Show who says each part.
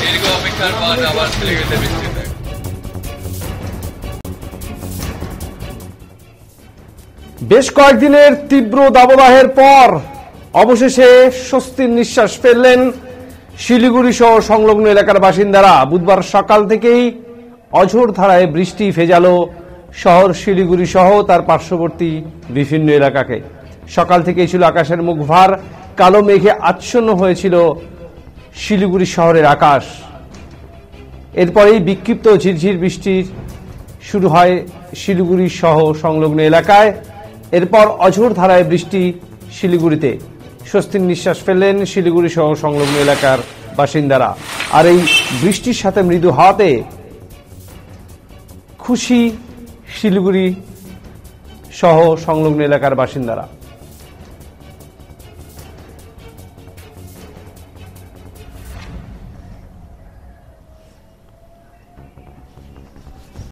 Speaker 1: দীর্ঘ অপেক্ষার পর আবার চলে গেছে বৃষ্টিতে।
Speaker 2: বেশ কয়েকদিনের তীব্র দাবদাহের পর অবশেষে স্বস্তির নিঃশ্বাস ফেললেন শিলিগুড়ি সহ সংলগ্ন এলাকার বাসিন্দারা। বুধবার সকাল থেকেই অঝোর ধারায় বৃষ্টি ভেজালো শহর শিলিগুড়ি সহ তার পার্শ্ববর্তী বিভিন্ন এলাকাকে। সকাল থেকেই ছিল আকাশের মুখ ভার, কালো মেঘে আচ্ছন্ন হয়েছিল শিলিগুড়ি শহরের আকাশ। এরপরেই বিক্ষিপ্ত ঝিরঝির বৃষ্টি শুরু হয় শিলিগুড়ি সহ সংলগ্ন এলাকায়। এরপর অঝোর ধারায় বৃষ্টি শিলিগুড়িতে। স্বস্তির নিঃশ্বাস ফেললেন শিলিগুড়ি সহ সংলগ্ন এলাকার বাসিন্দারা। আর এই বৃষ্টির সাথে মৃদু হাওয়াতে খুশি শিলিগুড়ি সহ সংলগ্ন এলাকার বাসিন্দারা।